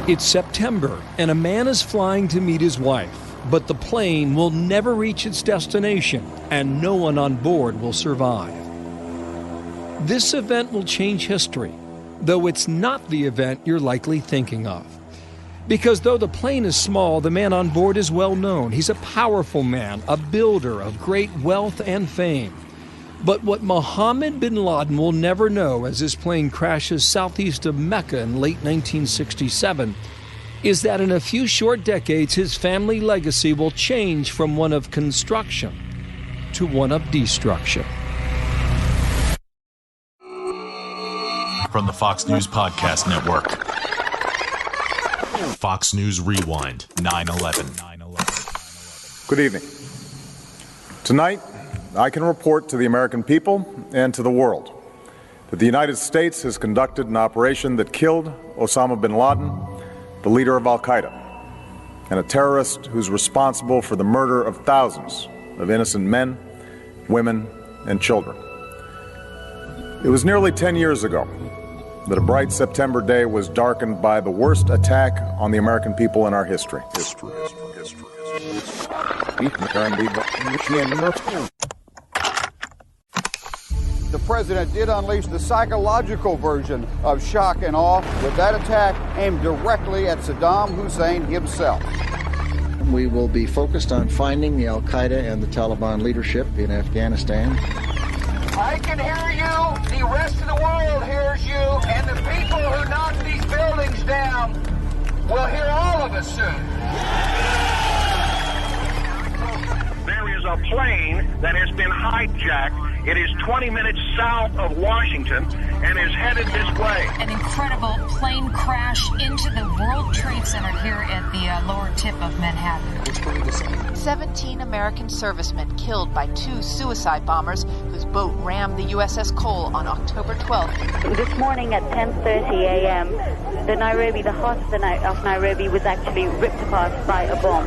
It's September, and a man is flying to meet his wife, but the plane will never reach its destination, and no one on board will survive. This event will change history, though it's not the event you're likely thinking of. Because though the plane is small, the man on board is well known. He's a powerful man, a builder of great wealth and fame. But what Mohammed bin Laden will never know as his plane crashes southeast of Mecca in late 1967 is that in a few short decades, his family legacy will change from one of construction to one of destruction. From the Fox News Podcast Network. Fox News Rewind, 9/11. Good evening. Tonight, I can report to the American people and to the world that the United States has conducted an operation that killed Osama bin Laden, the leader of Al-Qaeda, and a terrorist who's responsible for the murder of thousands of innocent men, women, and children. It was nearly 10 years ago that a bright September day was darkened by the worst attack on the American people in our history. The president did unleash the psychological version of shock and awe with that attack aimed directly at Saddam Hussein himself. We will be focused on finding the Al-Qaeda and the Taliban leadership in Afghanistan. I can hear you, the rest of the world hears you, and the people who knocked these buildings down will hear all of us soon. There is a plane that has been hijacked. It is 20 minutes south of Washington and is headed this way. An incredible plane crash into the World Trade Center here at the lower tip of Manhattan. 17 American servicemen killed by 2 suicide bombers whose boat rammed the USS Cole on October 12th. This morning at 10:30 a.m., the heart of Nairobi was actually ripped apart by a bomb.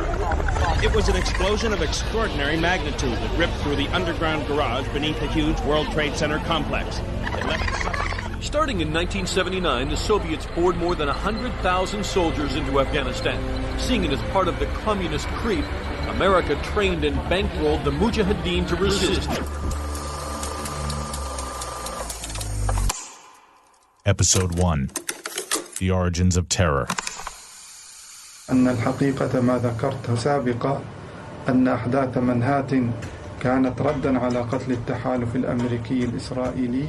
It was an explosion of extraordinary magnitude that ripped through the underground garage beneath a huge World Trade Center complex. It left... Starting in 1979, the Soviets poured more than 100,000 soldiers into Afghanistan. Seeing it as part of the communist creep, America trained and bankrolled the Mujahideen to resist. Episode 1. The Origins of Terror. أن الحقيقة ما ذكرته سابقا أن أحداث منهاتن كانت ردا على قتل التحالف الأمريكي الإسرائيلي.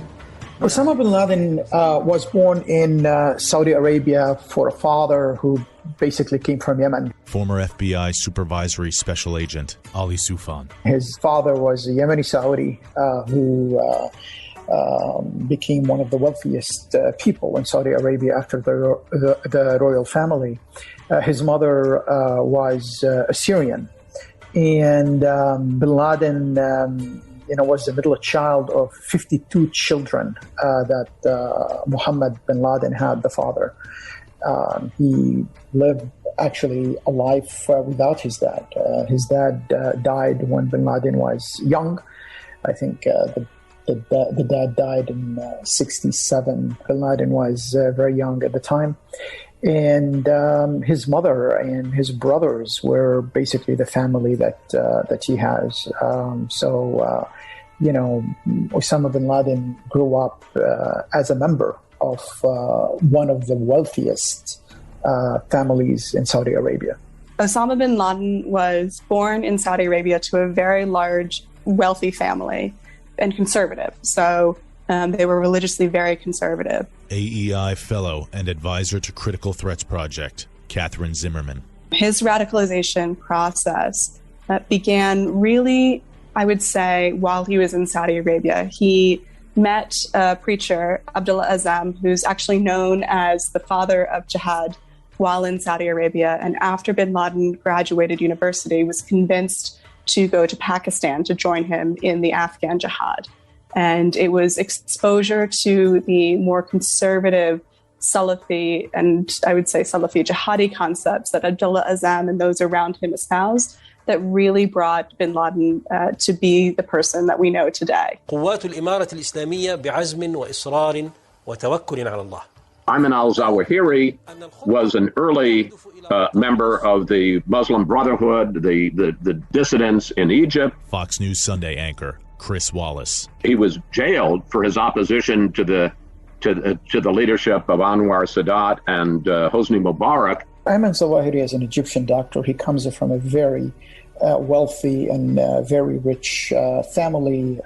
Osama bin Laden was born in Saudi Arabia for a father who basically came from Yemen. Former FBI Supervisory Special Agent Ali Soufan. His father was a Yemeni Saudi who became one of the wealthiest people in Saudi Arabia after the royal family. His mother was Assyrian, and bin Laden was the middle child of 52 children that Mohammed bin Laden had, the father. He lived actually a life without his dad. His dad died when bin Laden was young. I think the dad died in 1967. Bin Laden was very young at the time. And his mother and his brothers were basically the family that he has. Osama bin Laden grew up as a member of one of the wealthiest families in Saudi Arabia. Osama bin Laden was born in Saudi Arabia to a very large, wealthy family and conservative. So they were religiously very conservative. AEI Fellow and Advisor to Critical Threats Project, Catherine Zimmerman. His radicalization process began really, I would say, while he was in Saudi Arabia. He met a preacher, Abdullah Azzam, who's actually known as the father of jihad while in Saudi Arabia. And after bin Laden graduated university, was convinced to go to Pakistan to join him in the Afghan jihad. And it was exposure to the more conservative Salafi and I would say Salafi jihadi concepts that Abdullah Azzam and those around him espoused that really brought bin Laden to be the person that we know today. قوات الإمارة الإسلامية بعزم وإصرار وتوكل على الله Ayman al-Zawahiri was an early member of the Muslim Brotherhood, the dissidents in Egypt. Fox News Sunday anchor Chris Wallace. He was jailed for his opposition to the leadership of Anwar Sadat and Hosni Mubarak. Ayman Zawahiri is an Egyptian doctor. He comes from a very wealthy and very rich family.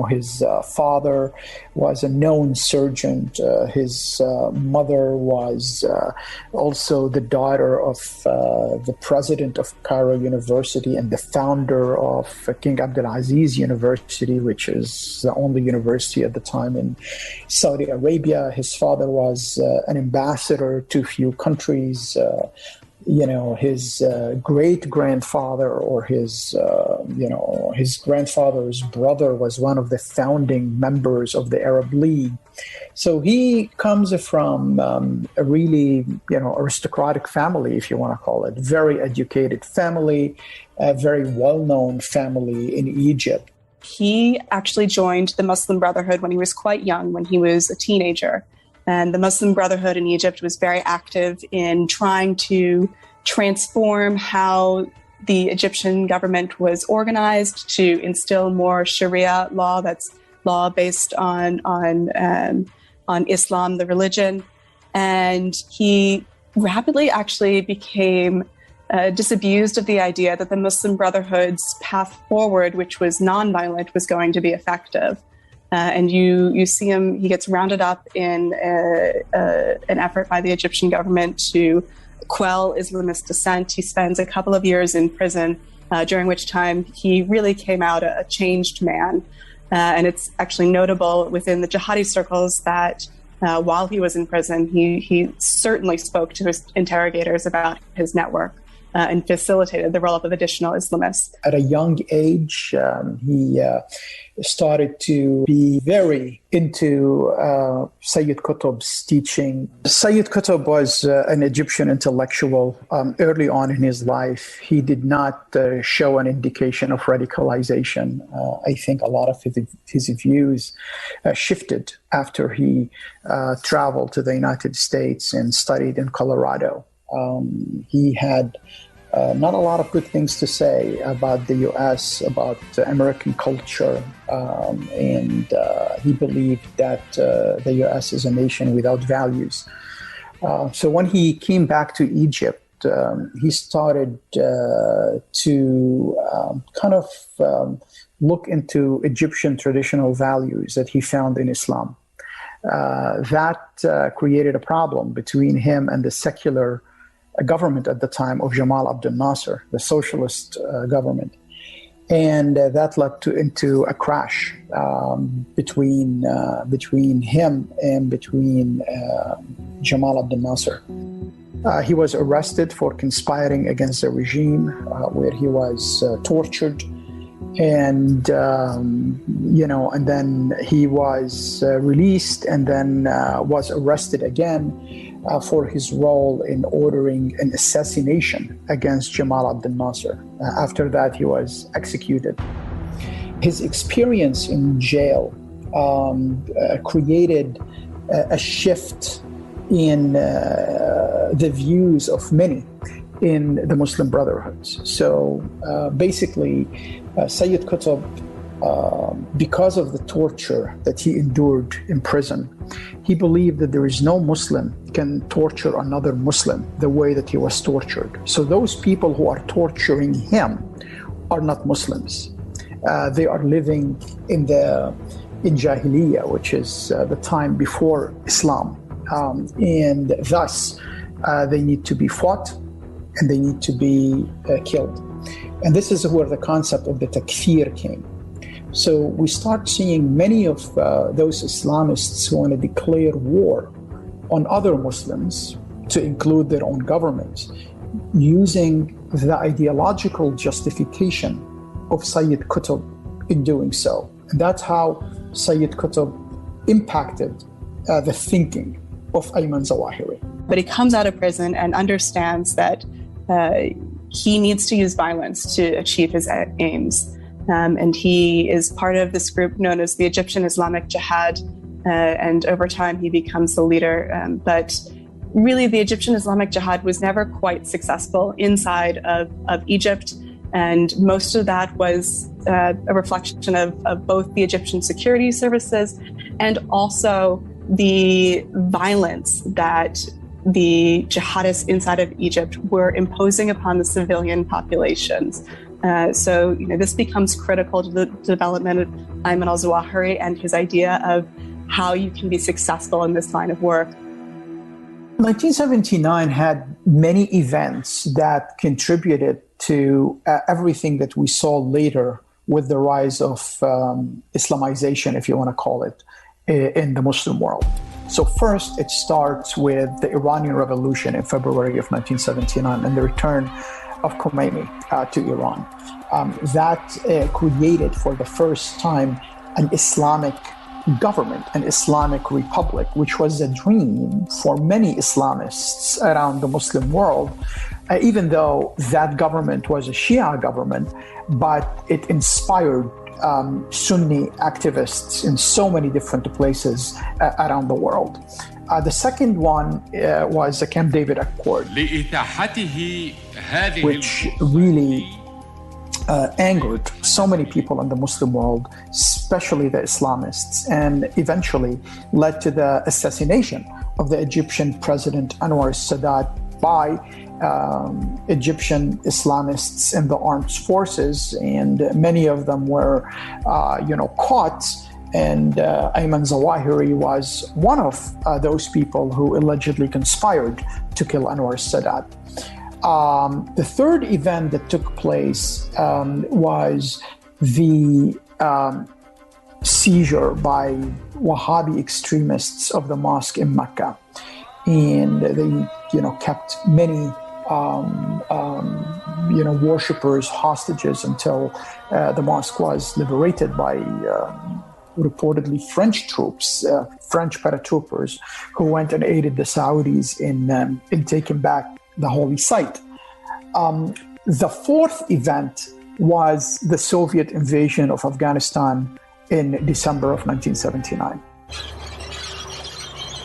His father was a known surgeon. His mother was also the daughter of the president of Cairo University and the founder of King Abdulaziz University, which is the only university at the time in Saudi Arabia. His father was an ambassador to a few countries. His great-grandfather or his grandfather's brother was one of the founding members of the Arab League. So he comes from a really, aristocratic family, if you want to call it, very educated family, a very well-known family in Egypt. He actually joined the Muslim Brotherhood when he was quite young, when he was a teenager. And the Muslim Brotherhood in Egypt was very active in trying to transform how the Egyptian government was organized to instill more Sharia law, that's law based on Islam, the religion. And he rapidly actually became disabused of the idea that the Muslim Brotherhood's path forward, which was nonviolent, was going to be effective. And you see him, he gets rounded up in an effort by the Egyptian government to quell Islamist dissent. He spends a couple of years in prison, during which time he really came out a changed man. And it's actually notable within the jihadi circles that while he was in prison, he certainly spoke to his interrogators about his network and facilitated the roll-up of additional Islamists. At a young age, he started to be very into Sayyid Qutb's teaching. Sayyid Qutb was an Egyptian intellectual early on in his life. He did not show an indication of radicalization. I think a lot of his views shifted after he traveled to the United States and studied in Colorado. He had not a lot of good things to say about the U.S., about American culture, and he believed that the U.S. is a nation without values. So when he came back to Egypt, he started to look into Egyptian traditional values that he found in Islam. That created a problem between him and the secular government at the time of Jamal Abdel Nasser, the socialist government. And that led into a crash between him and between Jamal Abdel Nasser. He was arrested for conspiring against the regime, where he was tortured. And, and then he was released and then was arrested again for his role in ordering an assassination against Jamal Abdel Nasser. After that, he was executed. His experience in jail created a shift in the views of many in the Muslim Brotherhoods. So basically, Sayyid Qutb, because of the torture that he endured in prison, he believed that there is no Muslim can torture another Muslim the way that he was tortured. So those people who are torturing him are not Muslims. They are living in Jahiliyyah, which is the time before Islam. And thus, they need to be fought and they need to be killed. And this is where the concept of the takfir came. So we start seeing many of those Islamists who want to declare war on other Muslims, to include their own governments, using the ideological justification of Sayyid Qutb in doing so. And that's how Sayyid Qutb impacted the thinking of Ayman Zawahiri. But he comes out of prison and understands that he needs to use violence to achieve his aims. And he is part of this group known as the Egyptian Islamic Jihad, and over time he becomes the leader. But really, the Egyptian Islamic Jihad was never quite successful inside of Egypt. And most of that was a reflection of both the Egyptian security services and also the violence that the jihadists inside of Egypt were imposing upon the civilian populations. So this becomes critical to the development of Ayman al-Zawahiri and his idea of how you can be successful in this line of work. 1979 had many events that contributed to everything that we saw later with the rise of Islamization, if you want to call it, in the Muslim world. So first, it starts with the Iranian Revolution in February of 1979 and the return of Khomeini to Iran. That created for the first time an Islamic government, an Islamic republic, which was a dream for many Islamists around the Muslim world, even though that government was a Shia government, but it inspired Sunni activists in so many different places around the world. The second one was the Camp David Accord, which really angered so many people in the Muslim world, especially the Islamists, and eventually led to the assassination of the Egyptian President Anwar Sadat by Egyptian Islamists in the armed forces, and many of them were, caught. And Ayman Zawahiri was one of those people who allegedly conspired to kill Anwar Sadat. The third event that took place was the seizure by Wahhabi extremists of the mosque in Mecca, and they, kept many, worshippers hostages until the mosque was liberated by reportedly French troops, French paratroopers, who went and aided the Saudis in taking back the holy site. The fourth event was the Soviet invasion of Afghanistan in December of 1979.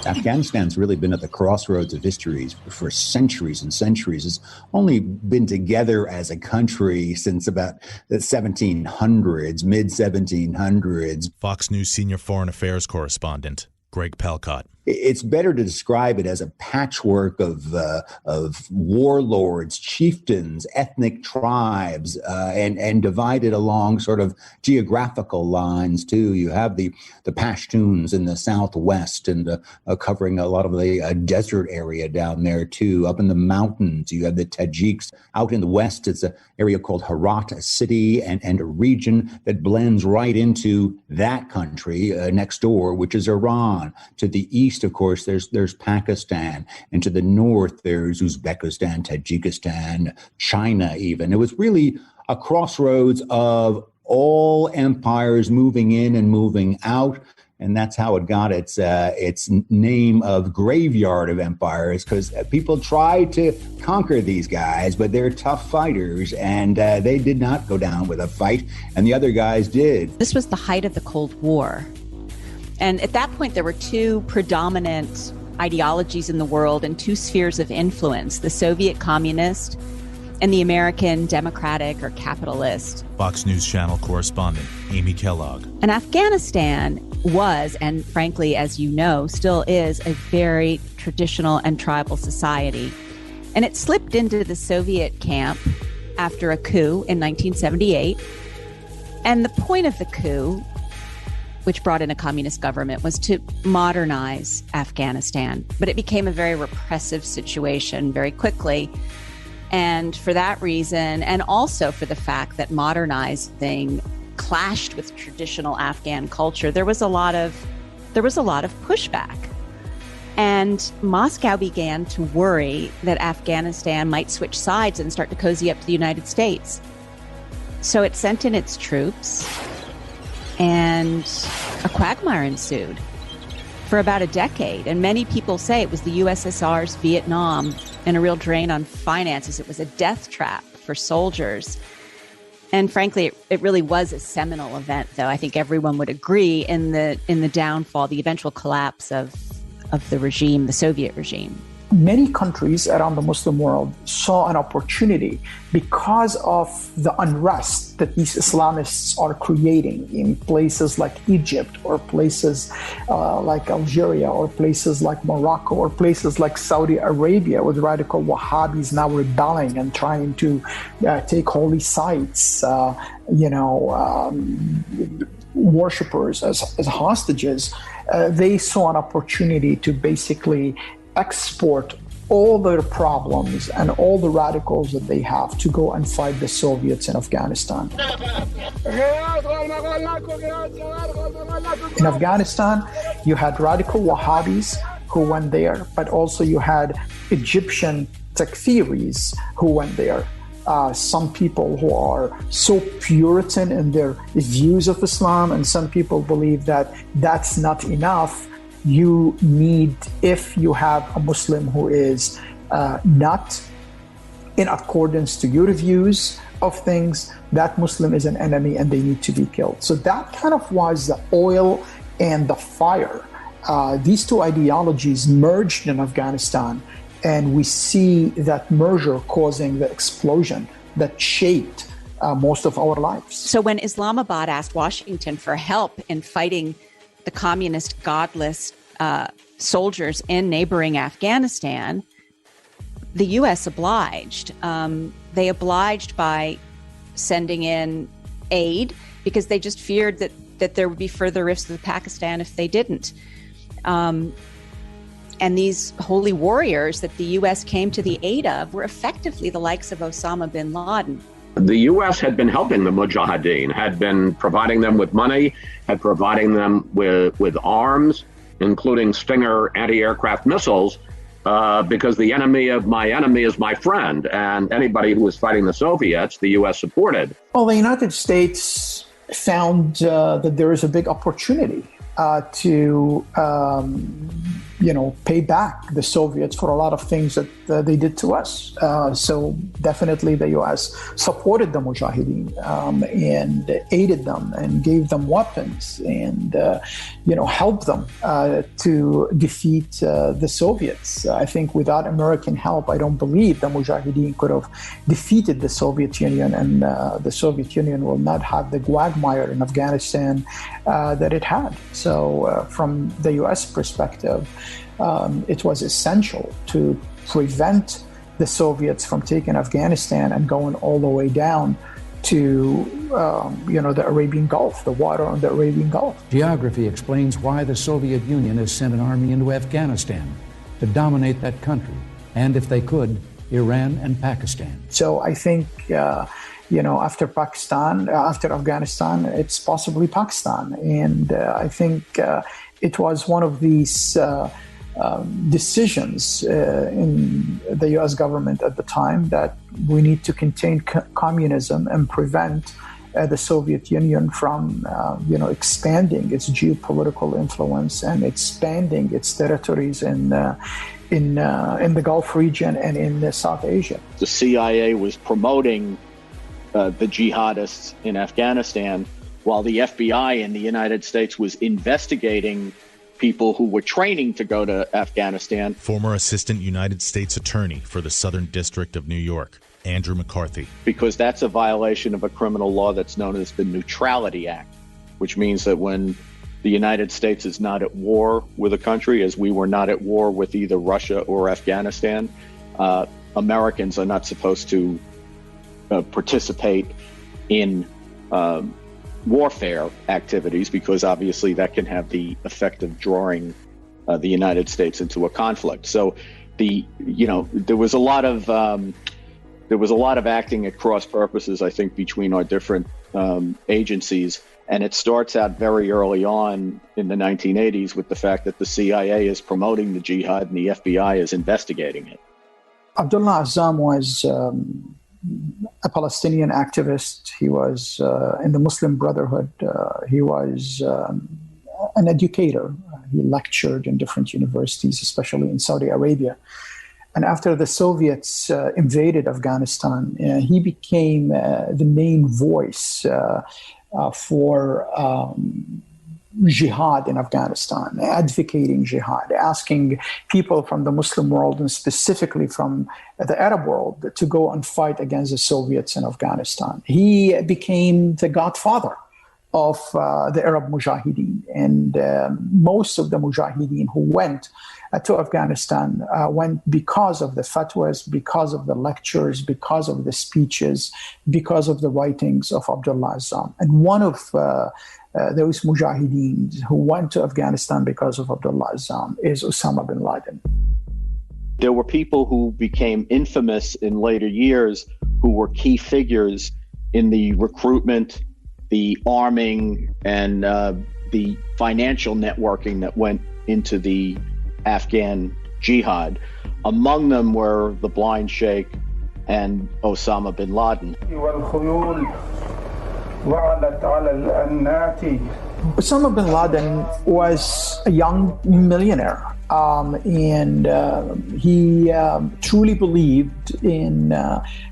Afghanistan's really been at the crossroads of history for centuries and centuries. It's only been together as a country since about the 1700s, mid-1700s. Fox News senior foreign affairs correspondent Greg Palcott. It's better to describe it as a patchwork of warlords, chieftains, ethnic tribes, and divided along sort of geographical lines too. You have the Pashtuns in the southwest and covering a lot of the desert area down there too. Up in the mountains, you have the Tajiks. Out in the west, it's an area called Herat, a city and a region that blends right into that country next door, which is Iran. To the east, of course, there's Pakistan, and to the north there's Uzbekistan, Tajikistan, China even. It was really a crossroads of all empires moving in and moving out, and that's how it got its name of graveyard of empires, because people tried to conquer these guys, but they're tough fighters, and they did not go down with a fight, and the other guys did. This was the height of the Cold War. And at that point, there were two predominant ideologies in the world and two spheres of influence, the Soviet communist and the American democratic or capitalist. Fox News Channel correspondent Amy Kellogg. And Afghanistan was, and frankly, as you know, still is a very traditional and tribal society. And it slipped into the Soviet camp after a coup in 1978. And the point of the coup, which brought in a communist government, was to modernize Afghanistan. But it became a very repressive situation very quickly. And for that reason, and also for the fact that modernizing clashed with traditional Afghan culture, there was a lot of pushback. And Moscow began to worry that Afghanistan might switch sides and start to cozy up to the United States. So it sent in its troops, and a quagmire ensued for about a decade. And many people say it was the USSR's Vietnam and a real drain on finances. It was a death trap for soldiers. And frankly, it really was a seminal event, though. I think everyone would agree in the downfall, the eventual collapse of the regime, the Soviet regime. Many countries around the Muslim world saw an opportunity because of the unrest that these Islamists are creating in places like Egypt or places like Algeria or places like Morocco or places like Saudi Arabia, with radical Wahhabis now rebelling and trying to take holy sites, worshippers as hostages. They saw an opportunity to basically export all their problems and all the radicals that they have to go and fight the Soviets in Afghanistan. In Afghanistan, you had radical Wahhabis who went there, but also you had Egyptian Takfiris who went there. Some people who are so Puritan in their views of Islam, and some people believe that that's not enough. You need, if you have a Muslim who is not in accordance to your views of things, that Muslim is an enemy and they need to be killed. So that kind of was the oil and the fire. These two ideologies merged in Afghanistan, and we see that merger causing the explosion that shaped most of our lives. So when Islamabad asked Washington for help in fighting the communist godless soldiers in neighboring Afghanistan, the U.S. obliged. They obliged by sending in aid because they just feared that there would be further rifts with Pakistan if they didn't. And these holy warriors that the U.S. came to the aid of were effectively the likes of Osama bin Laden. The U.S. had been helping the Mujahideen, had been providing them with money, had providing them with arms, including Stinger anti-aircraft missiles, because the enemy of my enemy is my friend. And anybody who was fighting the Soviets, the U.S. supported. Well, the United States found that there is a big opportunity to pay back the Soviets for a lot of things that they did to us. So definitely the U.S. supported the Mujahideen and aided them and gave them weapons and, helped them to defeat the Soviets. I think without American help, I don't believe the Mujahideen could have defeated the Soviet Union, and the Soviet Union will not have the quagmire in Afghanistan that it had. So from the U.S. perspective, it was essential to prevent the Soviets from taking Afghanistan and going all the way down to, the Arabian Gulf, the water on the Arabian Gulf. Geography explains why the Soviet Union has sent an army into Afghanistan to dominate that country, and if they could, Iran and Pakistan. So I think, after Afghanistan, it's possibly Pakistan. And I think it was one of these decisions in the U.S. government at the time that we need to contain communism and prevent the Soviet Union from, expanding its geopolitical influence and expanding its territories in the Gulf region and in South Asia. The CIA was promoting the jihadists in Afghanistan, while the FBI in the United States was investigating people who were training to go to Afghanistan. Former Assistant United States Attorney for the Southern District of New York, Andrew McCarthy. Because that's a violation of a criminal law that's known as the Neutrality Act, which means that when the United States is not at war with a country, as we were not at war with either Russia or Afghanistan, Americans are not supposed to participate in warfare activities, because obviously that can have the effect of drawing the United States into a conflict. So there was a lot of acting at cross purposes, I think, between our different agencies. And it starts out very early on in the 1980s with the fact that the CIA is promoting the jihad and the FBI is investigating it. Abdullah Azzam was a Palestinian activist. He was in the Muslim Brotherhood. He was an educator. He lectured in different universities, especially in Saudi Arabia. And after the Soviets invaded Afghanistan, he became the main voice for jihad in Afghanistan, advocating jihad, asking people from the Muslim world and specifically from the Arab world to go and fight against the Soviets in Afghanistan. He became the godfather of the Arab Mujahideen. And most of the Mujahideen who went to Afghanistan went because of the fatwas, because of the lectures, because of the speeches, because of the writings of Abdullah Azzam. And one of those Mujahideen who went to Afghanistan because of Abdullah Azzam is Osama bin Laden. There were people who became infamous in later years who were key figures in the recruitment, the arming, and the financial networking that went into the Afghan jihad. Among them were the Blind Sheikh and Osama bin Laden. Osama bin Laden was a young millionaire, and he truly believed in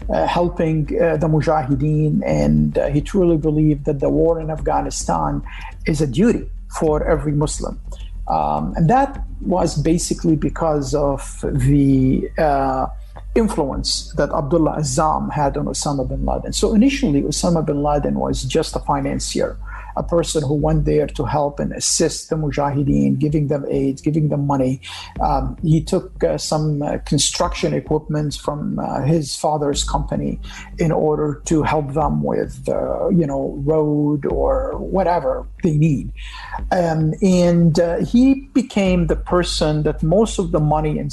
helping the Mujahideen, and he truly believed that the war in Afghanistan is a duty for every Muslim. And that was basically because of the influence that Abdullah Azzam had on Osama bin Laden. So initially, Osama bin Laden was just a financier, a person who went there to help and assist the Mujahideen, giving them aid, giving them money. He took some construction equipment from his father's company in order to help them with, road or whatever they need. And he became the person that most of the money in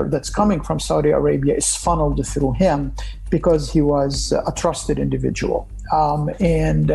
that's coming from Saudi Arabia is funneled through him, because he was a trusted individual. And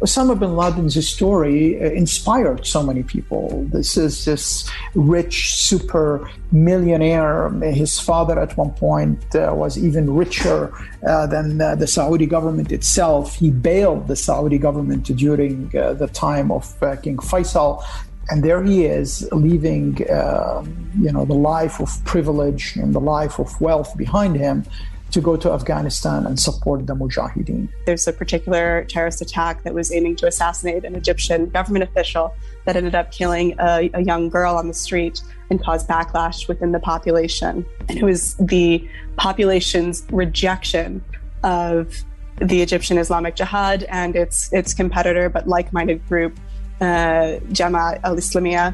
Osama bin Laden's story inspired so many people. This is this rich, super millionaire. His father at one point was even richer than the Saudi government itself. He bailed the Saudi government during the time of King Faisal. And there he is, leaving the life of privilege and the life of wealth behind him to go to Afghanistan and support the Mujahideen. There's a particular terrorist attack that was aiming to assassinate an Egyptian government official that ended up killing a young girl on the street and caused backlash within the population. And it was the population's rejection of the Egyptian Islamic Jihad and its competitor but like-minded group, Jamaat al-Islamiyah,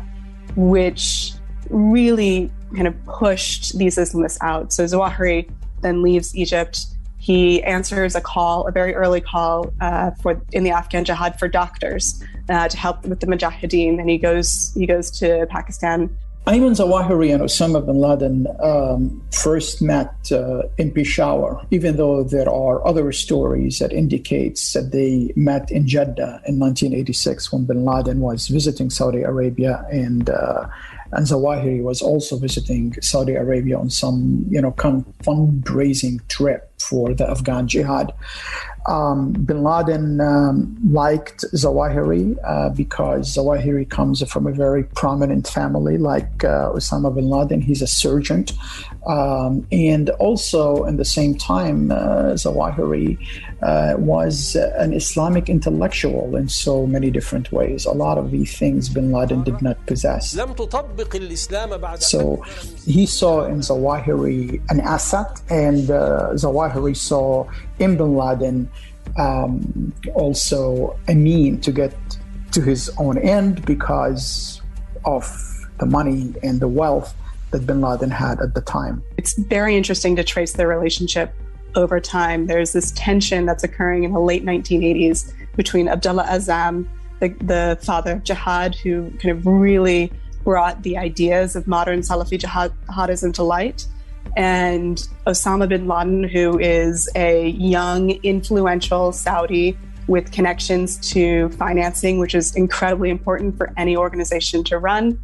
which really kind of pushed these Islamists out. So Zawahiri then leaves Egypt. He answers a very early call in the Afghan Jihad for doctors to help with the Mujahideen, and he goes to Pakistan. Ayman Zawahiri and Osama bin Laden first met in Peshawar, even though there are other stories that indicates that they met in Jeddah in 1986 when bin Laden was visiting Saudi Arabia, and Zawahiri was also visiting Saudi Arabia on some, kind of fundraising trip for the Afghan Jihad. Bin Laden liked Zawahiri because Zawahiri comes from a very prominent family like Osama bin Laden. He's a surgeon. And also, in the same time, Zawahiri was an Islamic intellectual in so many different ways. A lot of these things bin Laden did not possess. So he saw in Zawahiri an asset, and Zawahiri saw in bin Laden also a mean to get to his own end because of the money and the wealth that bin Laden had at the time. It's very interesting to trace their relationship over time. There's this tension that's occurring in the late 1980s between Abdullah Azzam, the father of jihad, who kind of really brought the ideas of modern Salafi jihadism to light, and Osama bin Laden, who is a young, influential Saudi with connections to financing, which is incredibly important for any organization to run,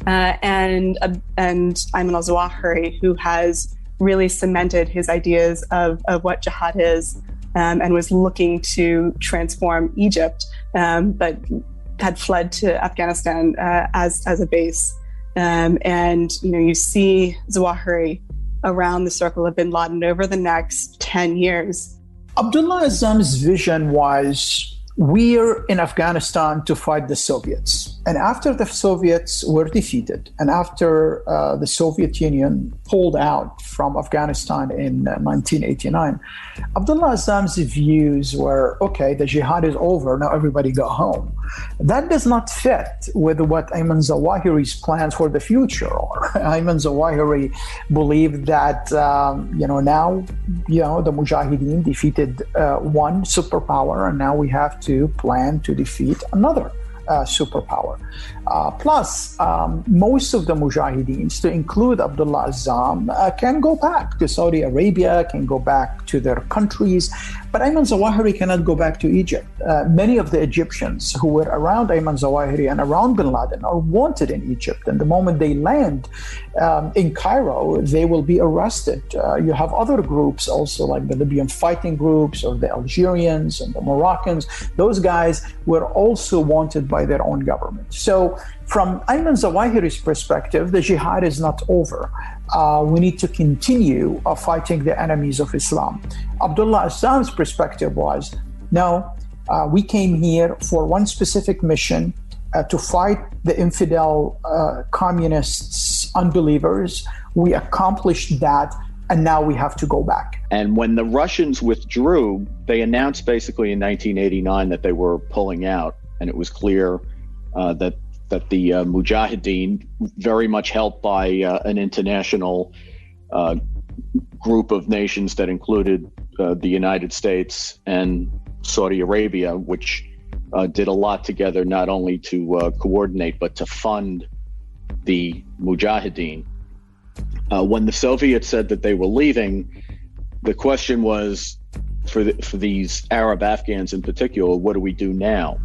and Ayman al-Zawahiri, who has really cemented his ideas of what jihad is, and was looking to transform Egypt, but had fled to Afghanistan as a base. And you see Zawahiri around the circle of bin Laden over the next 10 years? Abdullah Azzam's vision was, we're in Afghanistan to fight the Soviets. And after the Soviets were defeated, and after the Soviet Union pulled out from Afghanistan in 1989, Abdullah Azzam's views were, okay, the jihad is over, now everybody go home. That does not fit with what Ayman Zawahiri's plans for the future are. Ayman Zawahiri believed that, now, the Mujahideen defeated one superpower, and now we have to plan to defeat another superpower. Plus, most of the Mujahideens, to include Abdullah Azzam, can go back to Saudi Arabia, can go back to their countries, but Ayman Zawahiri cannot go back to Egypt. Many of the Egyptians who were around Ayman Zawahiri and around bin Laden are wanted in Egypt, and the moment they land in Cairo, they will be arrested. You have other groups also, like the Libyan fighting groups or the Algerians and the Moroccans. Those guys were also wanted by their own government. So from Ayman Zawahiri's perspective, the jihad is not over. We need to continue fighting the enemies of Islam. Abdullah Azzam's perspective was, no, we came here for one specific mission, to fight the infidel communists, unbelievers. We accomplished that, and now we have to go back. And when the Russians withdrew, they announced basically in 1989 that they were pulling out, and it was clear that the Mujahideen, very much helped by an international group of nations that included the United States and Saudi Arabia, which did a lot together, not only to coordinate, but to fund the Mujahideen. When the Soviets said that they were leaving, the question was, for these Arab Afghans in particular, what do we do now?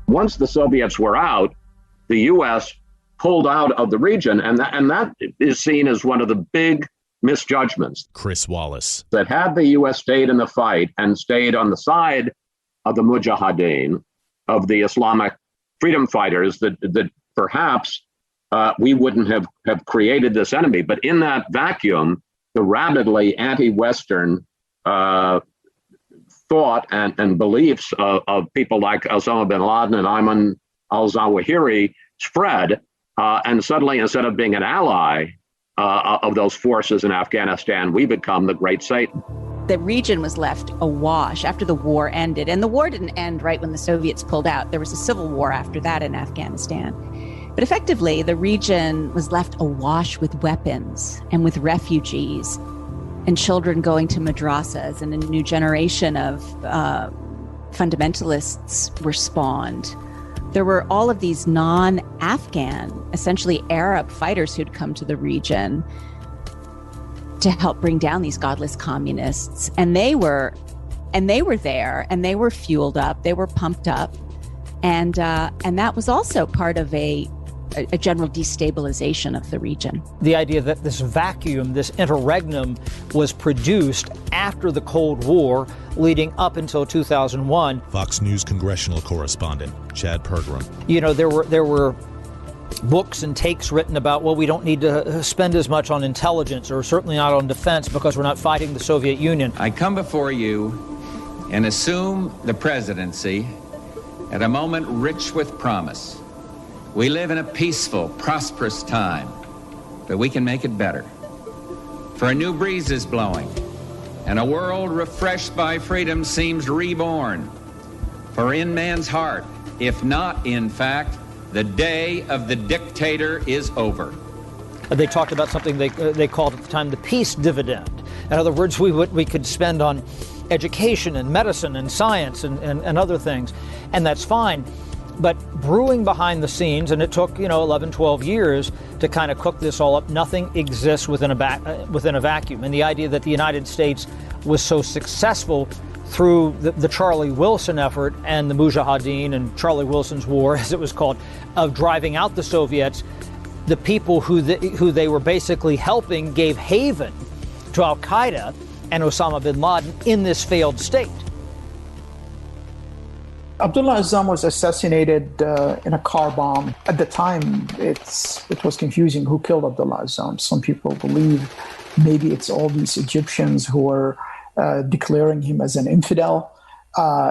Once the Soviets were out, the U.S. pulled out of the region, and that is seen as one of the big misjudgments. Chris Wallace. That had the U.S. stayed in the fight and stayed on the side of the Mujahideen, of the Islamic freedom fighters, that perhaps we wouldn't have created this enemy. But in that vacuum, the rabidly anti-Western thought and beliefs of people like Osama bin Laden and Ayman al-Zawahiri spread, and suddenly, instead of being an ally of those forces in Afghanistan, we become the great Satan. The region was left awash after the war ended. And the war didn't end right when the Soviets pulled out. There was a civil war after that in Afghanistan. But effectively, the region was left awash with weapons and with refugees and children going to madrasas, and a new generation of fundamentalists were spawned. There were all of these non-Afghan, essentially Arab fighters who'd come to the region to help bring down these godless communists. And they were there, and they were fueled up, they were pumped up. And that was also part of a general destabilization of the region. The idea that this vacuum, this interregnum, was produced after the Cold War, leading up until 2001. Fox News congressional correspondent Chad Pergram. You know, there were books and takes written about, well, we don't need to spend as much on intelligence, or certainly not on defense, because we're not fighting the Soviet Union. I come before you and assume the presidency at a moment rich with promise. We live in a peaceful, prosperous time, but we can make it better. For a new breeze is blowing, and a world refreshed by freedom seems reborn. For in man's heart, if not in fact, the day of the dictator is over. They talked about something they called at the time the peace dividend. In other words, we could spend on education and medicine and science and other things, and that's fine. But brewing behind the scenes, and it took 11, 12 years to kind of cook this all up, nothing exists within a vacuum. And the idea that the United States was so successful through the Charlie Wilson effort and the Mujahideen and Charlie Wilson's war, as it was called, of driving out the Soviets, the people who they were basically helping gave haven to Al-Qaeda and Osama bin Laden in this failed state. Abdullah Azzam was assassinated in a car bomb. At the time, it was confusing who killed Abdullah Azzam. Some people believe maybe it's all these Egyptians who were declaring him as an infidel.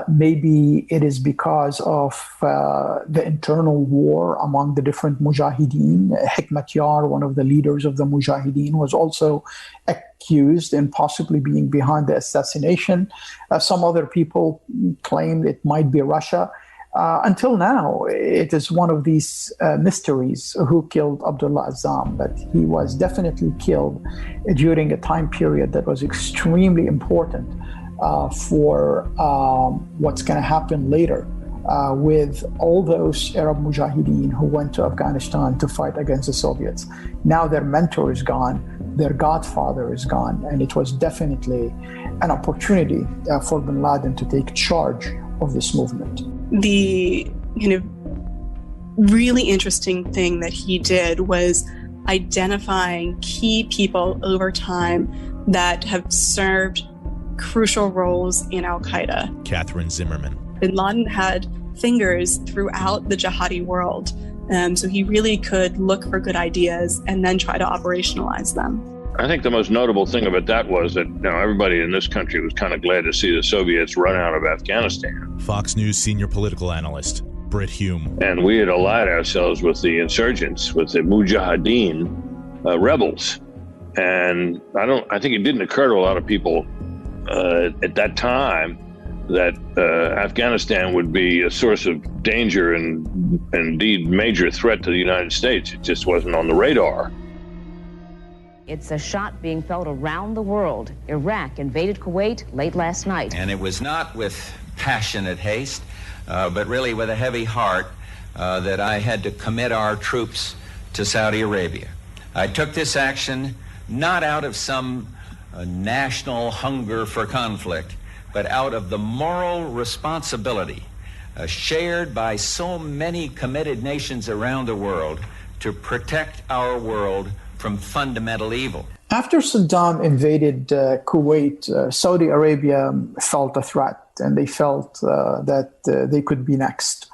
Maybe it is because of the internal war among the different mujahideen. Hikmat Yar, one of the leaders of the mujahideen, was also accused in possibly being behind the assassination. Some other people claimed it might be Russia. Until now, it is one of these mysteries who killed Abdullah Azzam, but he was definitely killed during a time period that was extremely important for what's going to happen later with all those Arab mujahideen who went to Afghanistan to fight against the Soviets. Now their mentor is gone, their godfather is gone, and it was definitely an opportunity for bin Laden to take charge of this movement. The really interesting thing that he did was identifying key people over time that have served crucial roles in Al-Qaeda. Catherine Zimmerman. Bin Laden had fingers throughout the jihadi world, so he really could look for good ideas and then try to operationalize them. I think the most notable thing about that was that everybody in this country was kind of glad to see the Soviets run out of Afghanistan. Fox News senior political analyst Britt Hume. And we had allied ourselves with the insurgents, with the Mujahideen rebels. And I think it didn't occur to a lot of people at that time that Afghanistan would be a source of danger and indeed major threat to the United States. It just wasn't on the radar. It's a shot being felt around the world. Iraq invaded Kuwait late last night. And it was not with passionate haste, but really with a heavy heart that I had to commit our troops to Saudi Arabia. I took this action not out of some national hunger for conflict, but out of the moral responsibility shared by so many committed nations around the world to protect our world from fundamental evil. After Saddam invaded Kuwait, Saudi Arabia felt a threat, and they felt that they could be next.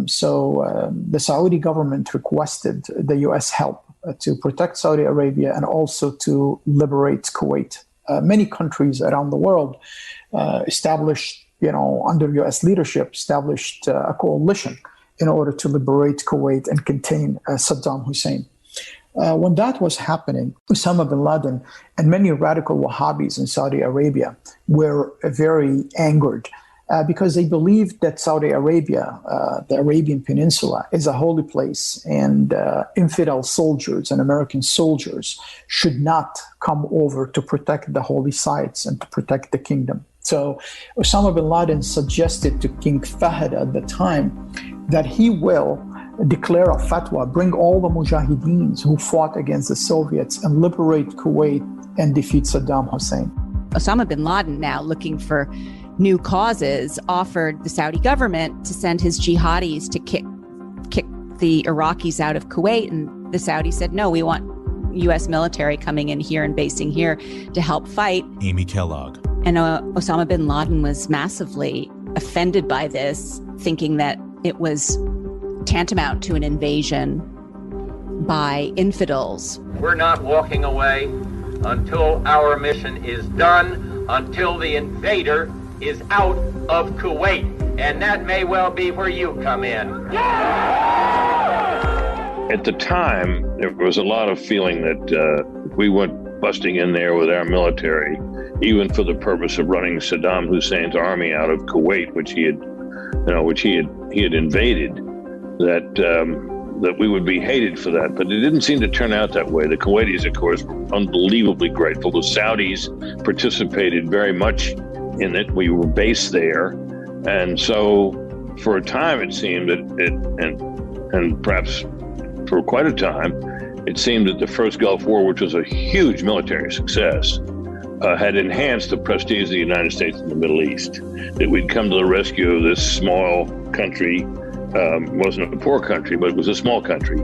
So the Saudi government requested the U.S. help to protect Saudi Arabia and also to liberate Kuwait. Many countries around the world established, under U.S. leadership, established a coalition in order to liberate Kuwait and contain Saddam Hussein. When that was happening, Osama bin Laden and many radical Wahhabis in Saudi Arabia were very angered because they believed that Saudi Arabia, the Arabian Peninsula, is a holy place, and infidel soldiers and American soldiers should not come over to protect the holy sites and to protect the kingdom. So Osama bin Laden suggested to King Fahd at the time that he will declare a fatwa, bring all the mujahideens who fought against the Soviets and liberate Kuwait and defeat Saddam Hussein. Osama bin Laden, now looking for new causes, offered the Saudi government to send his jihadis to kick the Iraqis out of Kuwait. And the Saudis said, no, we want U.S. military coming in here and basing here to help fight. Amy Kellogg. And Osama bin Laden was massively offended by this, thinking that it was tantamount to an invasion by infidels. We're not walking away until our mission is done, until the invader is out of Kuwait. And that may well be where you come in. At the time, there was a lot of feeling that we went busting in there with our military, even for the purpose of running Saddam Hussein's army out of Kuwait, which he had invaded. That we would be hated for that, but it didn't seem to turn out that way. The Kuwaitis, of course, were unbelievably grateful. The Saudis participated very much in it. We were based there, and so for a time it seemed that and perhaps for quite a time, it seemed that the first Gulf War, which was a huge military success, had enhanced the prestige of the United States in the Middle East. That we'd come to the rescue of this small country. Wasn't a poor country, but it was a small country,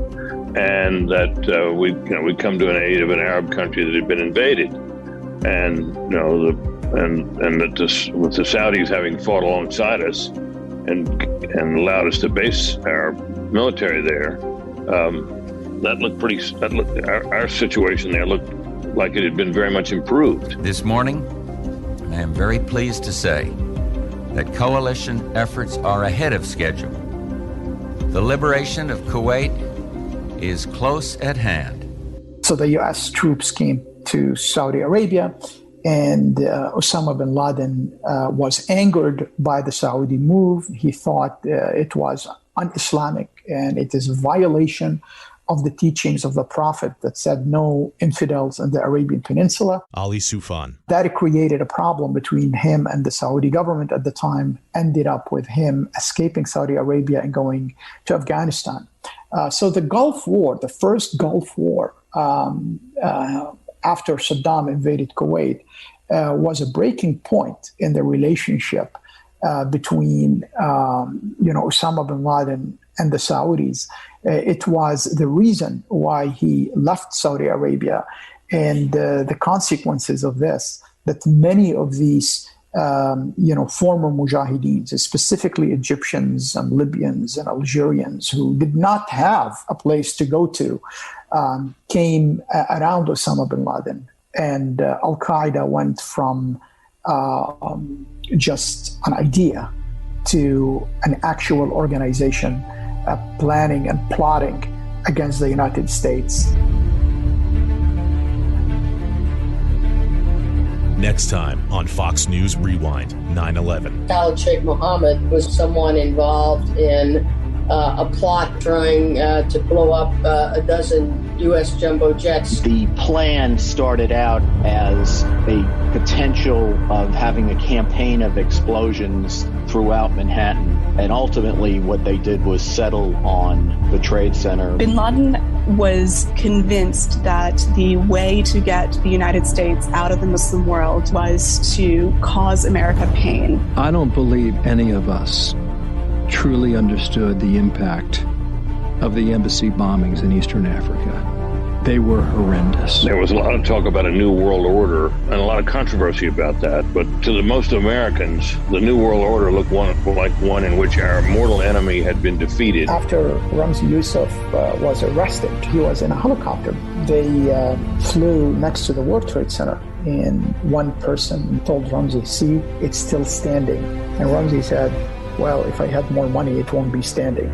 and that we'd come to an aid of an Arab country that had been invaded, and that with the Saudis having fought alongside us, and allowed us to base our military there, our situation there looked like it had been very much improved. This morning, I am very pleased to say that coalition efforts are ahead of schedule. The liberation of Kuwait is close at hand. So the U.S. troops came to Saudi Arabia, and Osama bin Laden was angered by the Saudi move. He thought it was un-Islamic, and it is a violation of the teachings of the Prophet that said no infidels in the Arabian Peninsula. Ali Soufan. That created a problem between him and the Saudi government at the time, ended up with him escaping Saudi Arabia and going to Afghanistan. So the Gulf War, the first Gulf War after Saddam invaded Kuwait, was a breaking point in the relationship between Osama bin Laden and the Saudis. It was the reason why he left Saudi Arabia, and the consequences of this, that many of these former Mujahideens, specifically Egyptians and Libyans and Algerians who did not have a place to go to, came around Osama bin Laden. And Al-Qaeda went from just an idea to an actual organization planning and plotting against the United States. Next time on Fox News Rewind, 9/11. Khalid Sheikh Mohammed was someone involved in a plot trying to blow up a dozen U.S. jumbo jets. The plan started out as a potential of having a campaign of explosions throughout Manhattan, and ultimately what they did was settle on the Trade Center. Bin Laden was convinced that the way to get the United States out of the Muslim world was to cause America pain. I don't believe any of us truly understood the impact of the embassy bombings in Eastern Africa. They were horrendous. There was a lot of talk about a new world order and a lot of controversy about that. But to the most Americans, the new world order looked like one in which our mortal enemy had been defeated. After Ramzi Youssef was arrested, he was in a helicopter. They flew next to the World Trade Center, and one person told Ramzi, "See, it's still standing." And Ramzi said, "Well, if I had more money, it won't be standing."